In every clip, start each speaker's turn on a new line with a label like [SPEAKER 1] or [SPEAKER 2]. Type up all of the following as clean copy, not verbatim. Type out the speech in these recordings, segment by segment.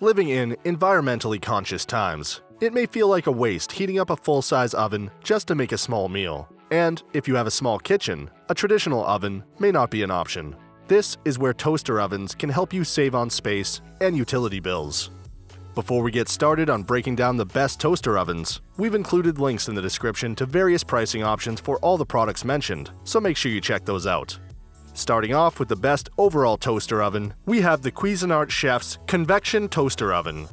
[SPEAKER 1] Living in environmentally conscious times, it may feel like a waste heating up a full-size oven just to make a small meal. And if you have a small kitchen, a traditional oven may not be an option. This is where toaster ovens can help you save on space and utility bills. Before we get started on breaking down the best toaster ovens, we've included links in the description to various pricing options for all the products mentioned, so make sure you check those out. Starting off with the best overall toaster oven, we have the Cuisinart Chef's Convection Toaster Oven.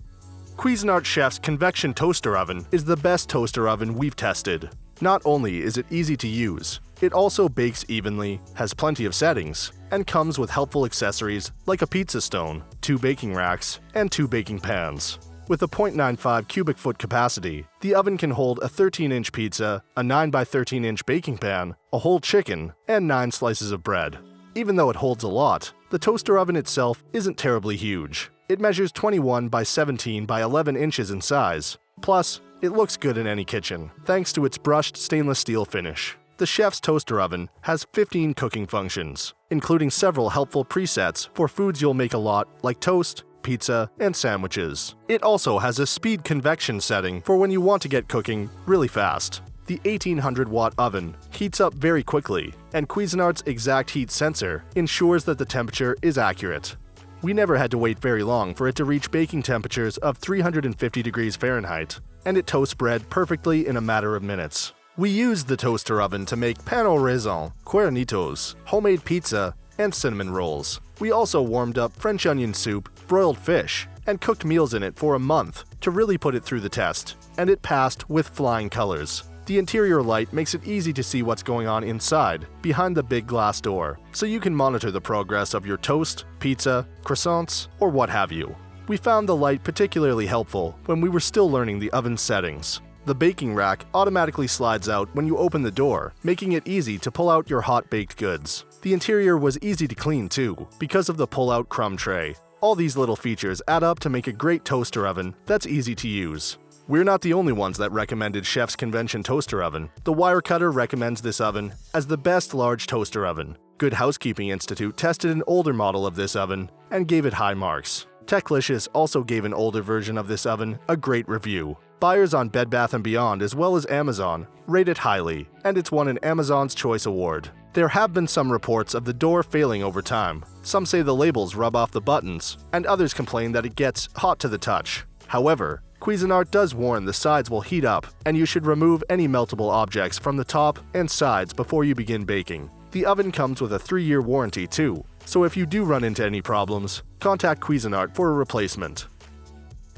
[SPEAKER 1] Cuisinart Chef's Convection Toaster Oven is the best toaster oven we've tested. Not only is it easy to use, it also bakes evenly, has plenty of settings, and comes with helpful accessories like a pizza stone, 2 baking racks, and 2 baking pans. With a 0.95 cubic foot capacity, the oven can hold a 13-inch pizza, a 9 by 13-inch baking pan, a whole chicken, and 9 slices of bread. Even though it holds a lot, the toaster oven itself isn't terribly huge. It measures 21 by 17 by 11 inches in size. Plus, it looks good in any kitchen, thanks to its brushed stainless steel finish. The chef's toaster oven has 15 cooking functions, including several helpful presets for foods you'll make a lot, like toast, pizza, and sandwiches. It also has a speed convection setting for when you want to get cooking really fast. The 1800-watt oven heats up very quickly, and Cuisinart's exact heat sensor ensures that the temperature is accurate. We never had to wait very long for it to reach baking temperatures of 350 degrees Fahrenheit, and it toasts bread perfectly in a matter of minutes. We used the toaster oven to make pan au raisin, cuernitos, homemade pizza, and cinnamon rolls. We also warmed up French onion soup, broiled fish, and cooked meals in it for a month to really put it through the test, and it passed with flying colors. The interior light makes it easy to see what's going on inside, behind the big glass door, so you can monitor the progress of your toast, pizza, croissants, or what have you. We found the light particularly helpful when we were still learning the oven settings. The baking rack automatically slides out when you open the door, making it easy to pull out your hot-baked goods. The interior was easy to clean too, because of the pull-out crumb tray. All these little features add up to make a great toaster oven that's easy to use. We're not the only ones that recommended Chef's Convection Toaster Oven. The Wirecutter recommends this oven as the best large toaster oven. Good Housekeeping Institute tested an older model of this oven and gave it high marks. Techlicious also gave an older version of this oven a great review. Buyers on Bed Bath & Beyond as well as Amazon rate it highly, and it's won an Amazon's Choice Award. There have been some reports of the door failing over time. Some say the labels rub off the buttons, and others complain that it gets hot to the touch. However, Cuisinart does warn the sides will heat up, and you should remove any meltable objects from the top and sides before you begin baking. The oven comes with a 3-year warranty too, so if you do run into any problems, contact Cuisinart for a replacement.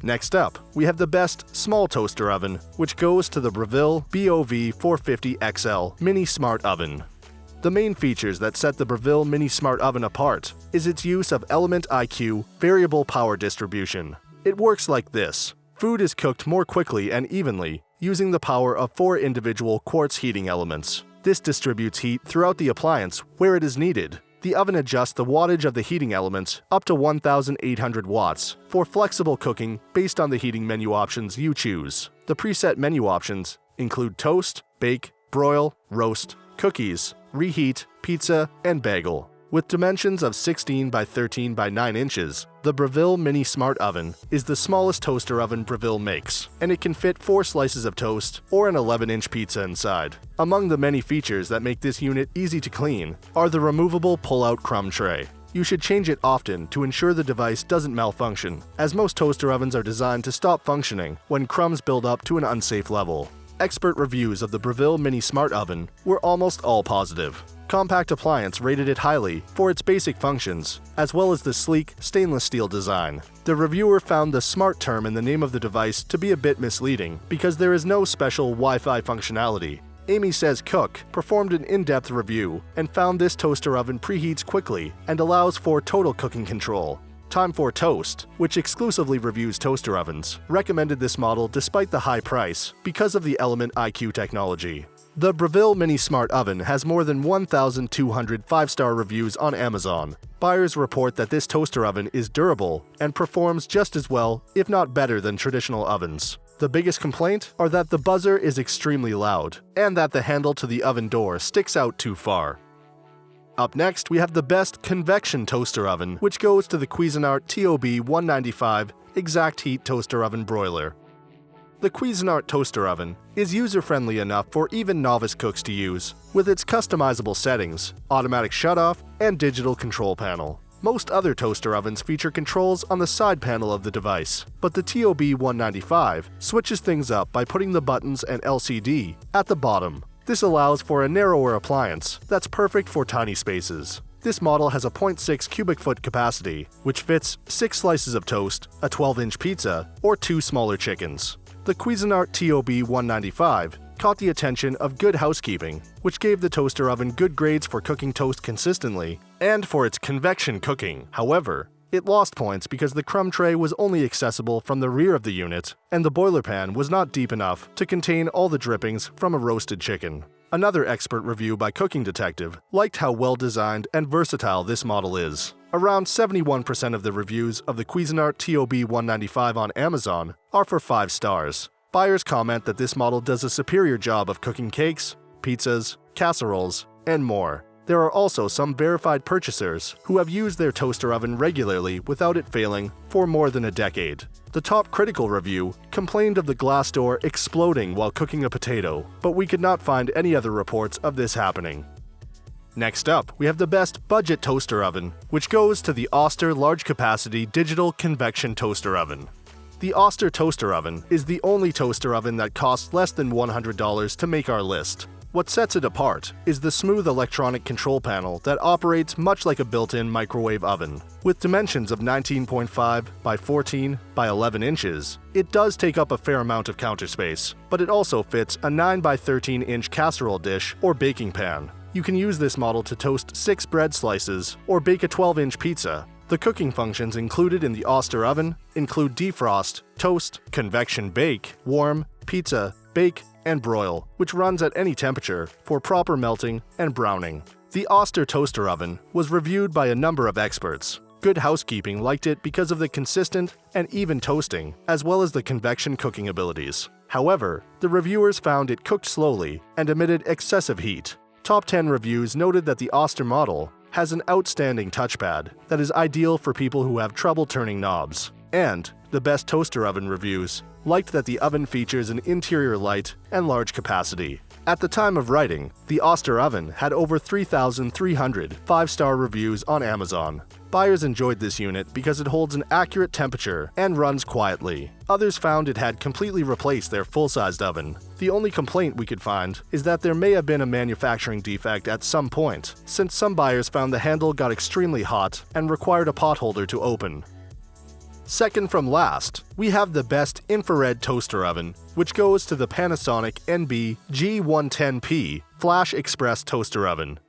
[SPEAKER 1] Next up, we have the best small toaster oven, which goes to the Breville BOV 450 XL Mini Smart Oven. The main features that set the Breville Mini Smart Oven apart is its use of Element IQ variable power distribution. It works like this. Food is cooked more quickly and evenly using the power of 4 individual quartz heating elements. This distributes heat throughout the appliance where it is needed. The oven adjusts the wattage of the heating elements up to 1,800 watts for flexible cooking based on the heating menu options you choose. The preset menu options include toast, bake, broil, roast, cookies, reheat, pizza, and bagel. With dimensions of 16 by 13 by 9 inches, the Breville Mini Smart Oven is the smallest toaster oven Breville makes, and it can fit 4 slices of toast or an 11-inch pizza inside. Among the many features that make this unit easy to clean are the removable pull-out crumb tray. You should change it often to ensure the device doesn't malfunction, as most toaster ovens are designed to stop functioning when crumbs build up to an unsafe level. Expert reviews of the Breville Mini Smart Oven were almost all positive. Compact Appliance rated it highly for its basic functions, as well as the sleek stainless steel design. The reviewer found the smart term in the name of the device to be a bit misleading because there is no special Wi-Fi functionality. Amy Says Cook performed an in-depth review and found this toaster oven preheats quickly and allows for total cooking control. Time for Toast, which exclusively reviews toaster ovens, recommended this model despite the high price because of the Element IQ technology. The Breville Mini Smart Oven has more than 1,200 5-star reviews on Amazon. Buyers report that this toaster oven is durable and performs just as well, if not better, than traditional ovens. The biggest complaint are that the buzzer is extremely loud and that the handle to the oven door sticks out too far. Up next, we have the best convection toaster oven, which goes to the Cuisinart TOB 195 Exact Heat Toaster Oven Broiler. The Cuisinart toaster oven is user-friendly enough for even novice cooks to use, with its customizable settings, automatic shutoff, and digital control panel. Most other toaster ovens feature controls on the side panel of the device, but the TOB-195 switches things up by putting the buttons and LCD at the bottom. This allows for a narrower appliance that's perfect for tiny spaces. This model has a 0.6 cubic foot capacity, which fits 6 slices of toast, a 12-inch pizza, or 2 smaller chickens. The Cuisinart TOB-195 caught the attention of Good Housekeeping, which gave the toaster oven good grades for cooking toast consistently and for its convection cooking. However, it lost points because the crumb tray was only accessible from the rear of the unit, and the boiler pan was not deep enough to contain all the drippings from a roasted chicken. Another expert review by Cooking Detective liked how well-designed and versatile this model is. Around 71% of the reviews of the Cuisinart TOB-195 on Amazon are for 5 stars. Buyers comment that this model does a superior job of cooking cakes, pizzas, casseroles, and more. There are also some verified purchasers who have used their toaster oven regularly without it failing for more than a decade. The top critical review complained of the glass door exploding while cooking a potato, but we could not find any other reports of this happening. Next up, we have the best budget toaster oven, which goes to the Oster Large Capacity Digital Convection Toaster Oven. The Oster toaster oven is the only toaster oven that costs less than $100 to make our list. What sets it apart is the smooth electronic control panel that operates much like a built-in microwave oven. With dimensions of 19.5 by 14 by 11 inches, it does take up a fair amount of counter space, but it also fits a 9 by 13 inch casserole dish or baking pan. You can use this model to toast 6 bread slices or bake a 12-inch pizza. The cooking functions included in the Oster oven include defrost, toast, convection bake, warm, pizza, bake, and broil, which runs at any temperature for proper melting and browning. The Oster toaster oven was reviewed by a number of experts. Good Housekeeping liked it because of the consistent and even toasting, as well as the convection cooking abilities. However, the reviewers found it cooked slowly and emitted excessive heat. Top 10 reviews noted that the Oster model has an outstanding touchpad that is ideal for people who have trouble turning knobs. And the best toaster oven reviews liked that the oven features an interior light and large capacity. At the time of writing, the Oster oven had over 3,300 5-star reviews on Amazon. Buyers enjoyed this unit because it holds an accurate temperature and runs quietly. Others found it had completely replaced their full-sized oven. The only complaint we could find is that there may have been a manufacturing defect at some point, since some buyers found the handle got extremely hot and required a pot holder to open. Second from last, we have the best infrared toaster oven, which goes to the Panasonic NB G110P Flash Xpress Toaster Oven.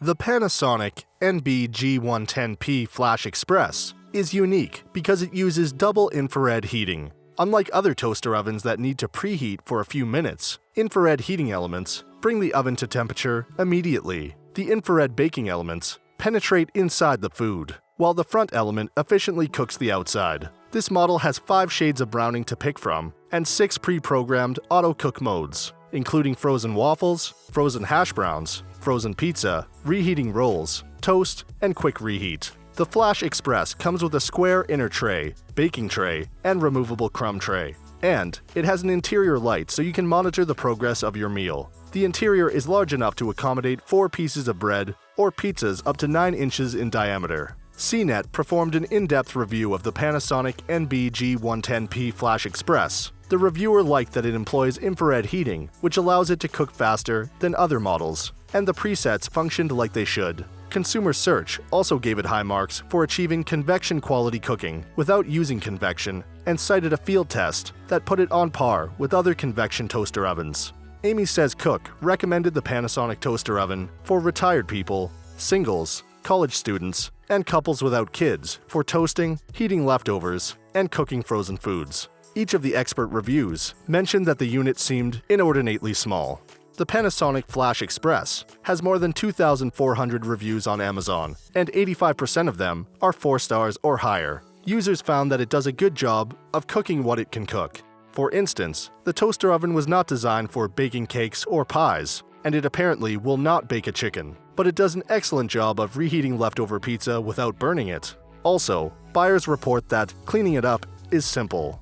[SPEAKER 1] The Panasonic NB G110P Flash Xpress is unique because it uses double infrared heating. Unlike other toaster ovens that need to preheat for a few minutes, infrared heating elements bring the oven to temperature immediately. The infrared baking elements penetrate inside the food, while the front element efficiently cooks the outside. This model has 5 shades of browning to pick from and 6 pre-programmed auto-cook modes, including frozen waffles, frozen hash browns, frozen pizza, reheating rolls, toast, and quick reheat. The Flash Xpress comes with a square inner tray, baking tray, and removable crumb tray. And it has an interior light so you can monitor the progress of your meal. The interior is large enough to accommodate 4 pieces of bread or pizzas up to 9 inches in diameter. CNET performed an in-depth review of the Panasonic NB G110P Flash Xpress. The reviewer liked that it employs infrared heating, which allows it to cook faster than other models, and the presets functioned like they should. Consumer Search also gave it high marks for achieving convection quality cooking without using convection, and cited a field test that put it on par with other convection toaster ovens. Amy Says Cook recommended the Panasonic toaster oven for retired people, singles, college students, and couples without kids for toasting, heating leftovers, and cooking frozen foods. Each of the expert reviews mentioned that the unit seemed inordinately small. The Panasonic Flash Xpress has more than 2,400 reviews on Amazon, and 85% of them are 4 stars or higher. Users found that it does a good job of cooking what it can cook. For instance, the toaster oven was not designed for baking cakes or pies, and it apparently will not bake a chicken, but it does an excellent job of reheating leftover pizza without burning it. Also, buyers report that cleaning it up is simple.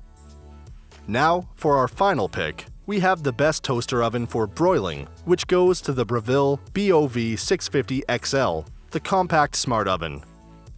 [SPEAKER 1] Now, for our final pick, we have the best toaster oven for broiling, which goes to the Breville BOV 650 XL, the compact smart oven.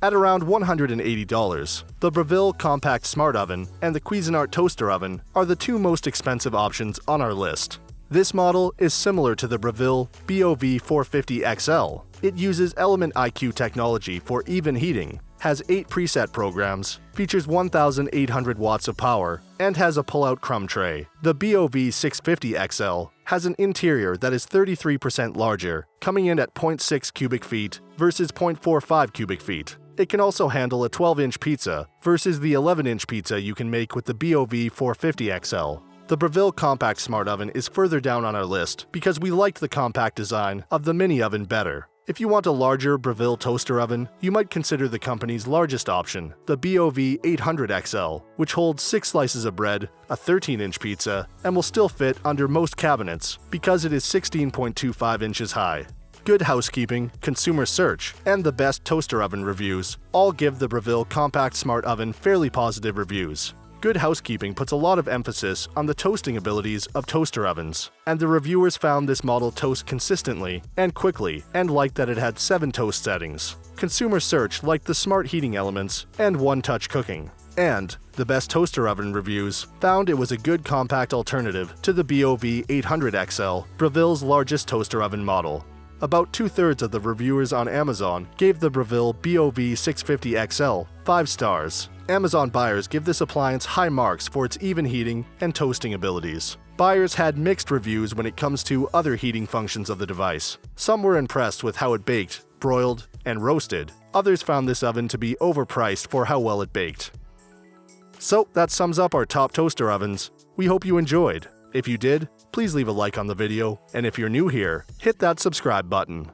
[SPEAKER 1] At around $180, the Breville Compact Smart Oven and the Cuisinart Toaster Oven are the two most expensive options on our list. This model is similar to the Breville BOV 450 XL. It uses Element IQ technology for even heating, has 8 preset programs, features 1,800 watts of power, and has a pull-out crumb tray. The BOV 650 XL has an interior that is 33% larger, coming in at 0.6 cubic feet versus 0.45 cubic feet. It can also handle a 12-inch pizza versus the 11-inch pizza you can make with the BOV 450 XL. The Breville Compact Smart Oven is further down on our list because we liked the compact design of the mini oven better. If you want a larger Breville toaster oven, you might consider the company's largest option, the BOV 800 XL, which holds 6 slices of bread, a 13-inch pizza, and will still fit under most cabinets because it is 16.25 inches high. Good Housekeeping, Consumer Search, and the Best Toaster Oven reviews all give the Breville Compact Smart Oven fairly positive reviews. Good Housekeeping puts a lot of emphasis on the toasting abilities of toaster ovens, and the reviewers found this model toast consistently and quickly and liked that it had 7 toast settings. Consumer Search liked the smart heating elements and one-touch cooking. And the Best Toaster Oven reviews found it was a good compact alternative to the BOV 800 XL, Breville's largest toaster oven model. About 2/3 of the reviewers on Amazon gave the Breville BOV 650 XL 5 stars. Amazon buyers give this appliance high marks for its even heating and toasting abilities. Buyers had mixed reviews when it comes to other heating functions of the device. Some were impressed with how it baked, broiled, and roasted. Others found this oven to be overpriced for how well it baked. So that sums up our top toaster ovens. We hope you enjoyed. If you did, please leave a like on the video, and if you're new here, hit that subscribe button.